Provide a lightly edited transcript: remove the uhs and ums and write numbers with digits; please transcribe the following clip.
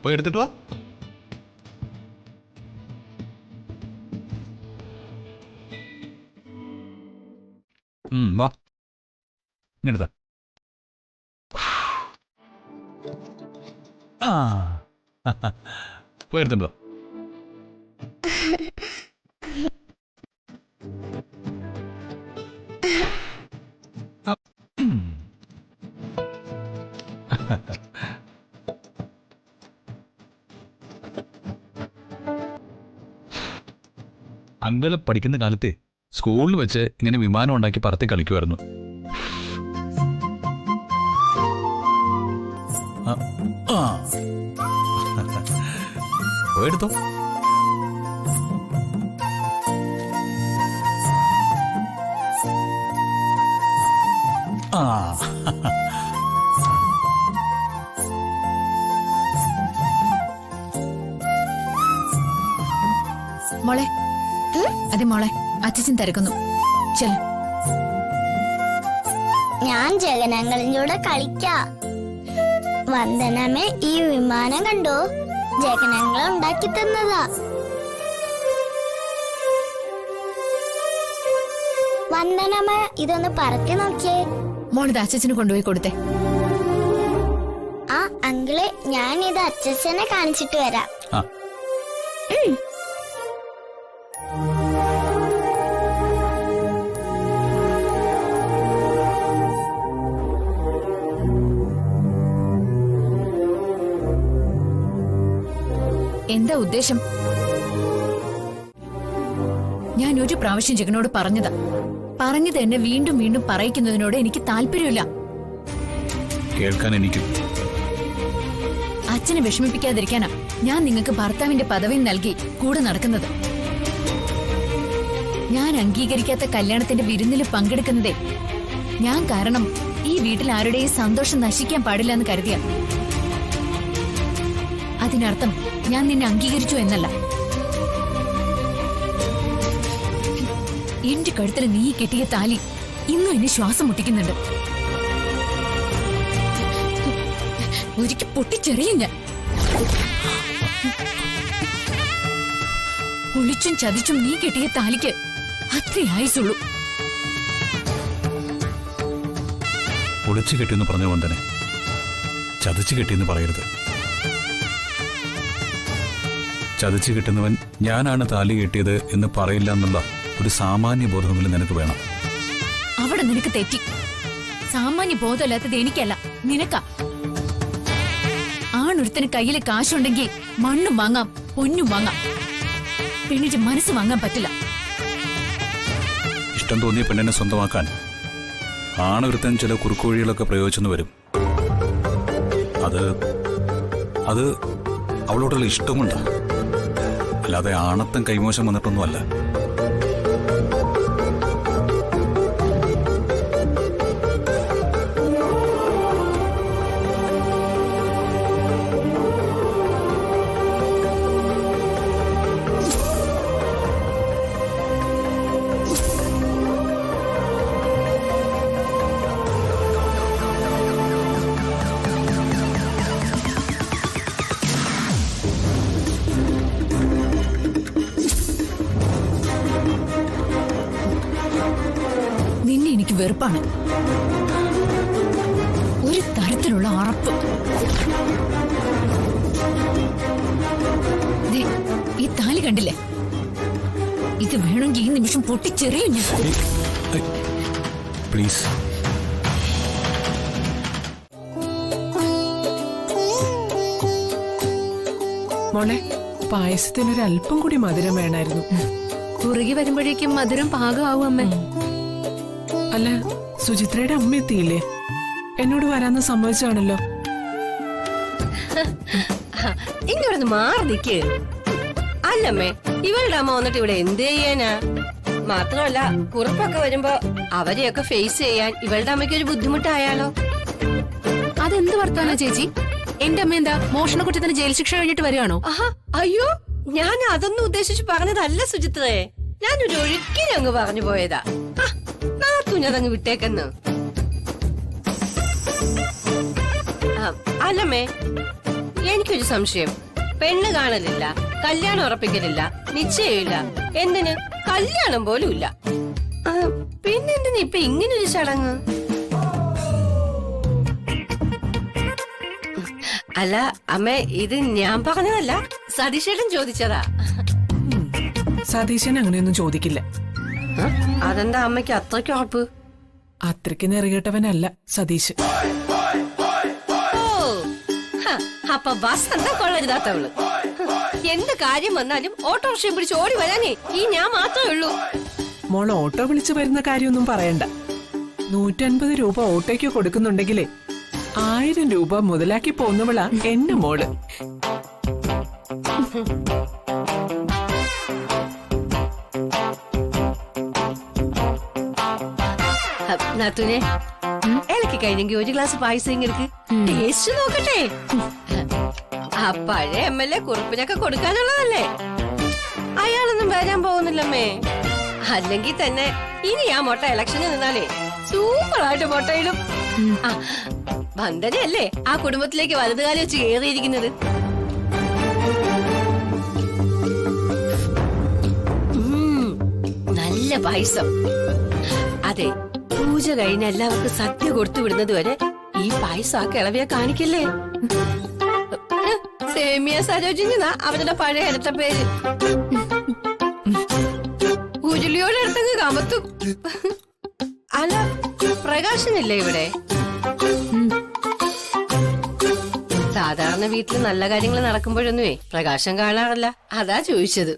പോയി എടുത്തിട്ട് വാ. വാ ഇങ്ങനെടുത്ത. പോയി എടുത്തിട്ടോ. അങ്കിള് പഠിക്കുന്ന കാലത്തെ സ്കൂളിൽ വെച്ച് ഇങ്ങനെ വിമാനം ഉണ്ടാക്കി പറത്തി കളിക്കുമായിരുന്നു. പോയെടുത്തോ. മോളെ അതെ മോളെ, അച്ഛൻ തിരക്കുന്നു. ചെല ഞാൻ ജഗനങ്ങളിലൂടെ കളിക്കാം. വന്ദനമേ, ഈ വിമാനം കണ്ടോ? ജഗനങ്ങൾ ഉണ്ടാക്കി തന്നതാ. വന്ദനമ്മ, ഇതൊന്ന് പറത്തി നോക്കിയേ. മോളിത് അച്ഛന് കൊണ്ടുപോയി കൊടുത്തേ. ആ അങ്കിളെ, ഞാൻ ഇത് അച്ഛനെ കാണിച്ചിട്ട് വരാം. എന്താ ഉദ്ദേശം? ഞാൻ ഒരു പ്രാവശ്യം ജഗനോട് പറഞ്ഞതാ. പറഞ്ഞത് എന്നെ വീണ്ടും വീണ്ടും പറയിക്കുന്നതിനോട് എനിക്ക് താല്പര്യമില്ല. കേൾക്കാൻ എനിക്ക് അച്ഛനെ വിഷമിപ്പിക്കാതിരിക്കാനാ ഞാൻ നിങ്ങൾക്ക് ഭർത്താവിന്റെ പദവി നൽകി കൂടെ നടക്കുന്നത്. ഞാൻ അംഗീകരിക്കാത്ത കല്യാണത്തിന്റെ വിരുന്നിൽ പങ്കെടുക്കുന്നതേ ഞാൻ കാരണം ഈ വീട്ടിൽ ആരുടെയും സന്തോഷം നശിക്കാൻ പാടില്ല എന്ന് കരുതിയ. അതിനർത്ഥം ഞാൻ നിന്നെ അംഗീകരിച്ചു എന്നല്ല. എന്റെ കഴുത്തിൽ നീ കെട്ടിയ താലി ഇന്നും എന്നെ ശ്വാസം മുട്ടിക്കുന്നുണ്ട്. ഒരിക്കൽ പൊട്ടിച്ചെറിയും ഞാൻ. ഒളിച്ചും ചതിച്ചും നീ കെട്ടിയ താലിക്ക് അത്രേ ആയുസുള്ളൂ. ഒളിച്ചു കെട്ടിയെന്ന് പറഞ്ഞു വന്ദനെ, ചതിച്ചു കെട്ടിയെന്ന് പറയരുത്. ചതിച്ചു കിട്ടുന്നവൻ ഞാനാണ് താലി കെട്ടിയത് എന്ന് പറയില്ല എന്നുള്ള ഒരു സാമാന്യ ബോധമെങ്കിലും നിനക്ക് വേണം. അവിടെ നിനക്ക് തെറ്റി. സാമാന്യ ബോധമല്ലാത്തത് എനിക്കല്ല, നിനക്കാ. ആണൊരുത്തിന് കയ്യിൽ കാശുണ്ടെങ്കിൽ മണ്ണും വാങ്ങാം, പൊന്നും വാങ്ങാം. പെണ്ണിന്റെ മനസ്സ് വാങ്ങാൻ പറ്റില്ല. ഇഷ്ടം തോന്നിയ പെണ്ണിനെ സ്വന്തമാക്കാൻ ആണൊരുത്തൻ ചില കുറുക്കുവഴികളൊക്കെ പ്രയോഗിച്ചെന്ന് വരും. അത് അവളോടുള്ള ഇഷ്ടമുണ്ട്, അല്ലാതെ ആണത്തം കൈമോശം വന്നിട്ടൊന്നുമല്ല. നിന്നെ എനിക്ക് വെറുപ്പാണ്. ഒരു തരത്തിലുള്ള അറപ്പ്. ഈ താലി കണ്ടില്ലേ? ഇത് വേണമെങ്കിൽ ഈ നിമിഷം പൊട്ടിച്ചെറിയും ഞാൻ. പ്ലീസ്. മോളെ, പായസത്തിനൊരല്പം കൂടി മധുരം വേണമായിരുന്നു. കുറുകി വരുമ്പോഴേക്കും മധുരം പാകമാവും അമ്മ. അല്ല, സുചിത്രയുടെ അമ്മ എത്തിയില്ലേ? എന്നോട് വരാന്ന് സമ്മതിച്ചാണല്ലോ. ഇങ്ങോട്ട് മാറി നിൽക്കേ. അല്ലമ്മേ, ഇവളുടെ അമ്മ വന്നിട്ട് ഇവിടെ എന്ത് ചെയ്യാനാ? മാത്രമല്ല, കുറിപ്പൊക്കെ വരുമ്പോ അവരെയൊക്കെ ഫേസ് ചെയ്യാൻ ഇവളുടെ അമ്മയ്ക്ക് ഒരു ബുദ്ധിമുട്ടായാലോ? അതെന്ത് വർത്താനാ ചേച്ചി? എന്റെ അമ്മ എന്താ മോഷണ കുറ്റത്തിന് ജയിൽ ശിക്ഷ കഴിഞ്ഞിട്ട് വരികയാണോ? അയ്യോ, ഞാൻ അതൊന്നും ഉദ്ദേശിച്ച് പറഞ്ഞതല്ല സുചിത്രയെ. ഞാനൊരു ഒഴുക്കിനങ്ങ് പറഞ്ഞു പോയതാ. നാത്തുഞ്ഞതങ്ങ് വിട്ടേക്കെന്ന്. അല്ലമ്മേ, എനിക്കൊരു സംശയം. പെണ്ണ് കാണലില്ല, കല്യാണം ഉറപ്പിക്കലില്ല, നിശ്ചയമില്ല, എന്തിന് കല്യാണം പോലും ഇല്ല. പിന്നെന്തിനാ ഇപ്പൊ ഇങ്ങനൊരു ചടങ്ങ്? അല്ല അമ്മ, ഇത് ഞാൻ പറഞ്ഞതല്ല, സതീശേട്ടൻ ചോദിച്ചതാ. സതീശൻ അങ്ങനെയൊന്നും ചോദിക്കില്ല. അതെന്താ അമ്മയ്ക്ക് അത്രയ്ക്ക് ഉറപ്പ്? അത്രയ്ക്ക് നെറികെട്ടവനല്ല സതീശ്. ഓ, അപ്പൊ വസന്ത കൊള്ളരുതാത്തവള്. എന്ത് കാര്യം വന്നാലും ഓട്ടോറിക്ഷ പിടിച്ച് ഓടി വരാനേ ഈ ഞാൻ മാത്രമേ ഉള്ളൂ. മോൾ ഓട്ടോ വിളിച്ചു വരുന്ന കാര്യമൊന്നും പറയണ്ട. 150 രൂപ ഓട്ടോയ്ക്ക് കൊടുക്കുന്നുണ്ടെങ്കിലേ 1000 രൂപ മുതലാക്കി പോന്നവളാ എന്റെ മോള്. നാത്തൂനെ, ഇളക്കി കഴിഞ്ഞെങ്കിൽ ഒരു ഗ്ലാസ് പായസം ഇങ്ങനെ ടേസ്റ്റ് നോക്കട്ടെ. ആ പഴയ MLA കുറുപ്പിനൊക്കെ കൊടുക്കാനുള്ളതല്ലേ? അയാളൊന്നും വരാൻ പോകുന്നില്ലമ്മേ. അല്ലെങ്കിൽ തന്നെ ഇനി ആ മുട്ട ഇലക്ഷന് നിന്നാലേ സൂപ്പറായിട്ട് മുട്ടയിടും. വന്ദനയല്ലേ ആ കുടുംബത്തിലേക്ക് വലതുകാലം വെച്ച് കയറിയിരിക്കുന്നത്. നല്ല പായസം. അതെ, പൂജ കഴിഞ്ഞ് എല്ലാവർക്കും സദ്യ കൊടുത്തു വിടുന്നത് വരെ ഈ പായസം ആ കിളവിയെ കാണിക്കല്ലേ. സേമിയ സരോജിനാ അവരുടെ പഴയ അടുത്ത പേര്. ഉരുളിയോടെ അടുത്തങ്ങ് കമത്തും. അല്ല, പ്രകാശനില്ലേ ഇവിടെ? സാധാരണ വീട്ടിൽ നല്ല കാര്യങ്ങൾ നടക്കുമ്പോഴൊന്നുമേ പ്രകാശം കാണാറില്ല. അതാ ചോദിച്ചത്.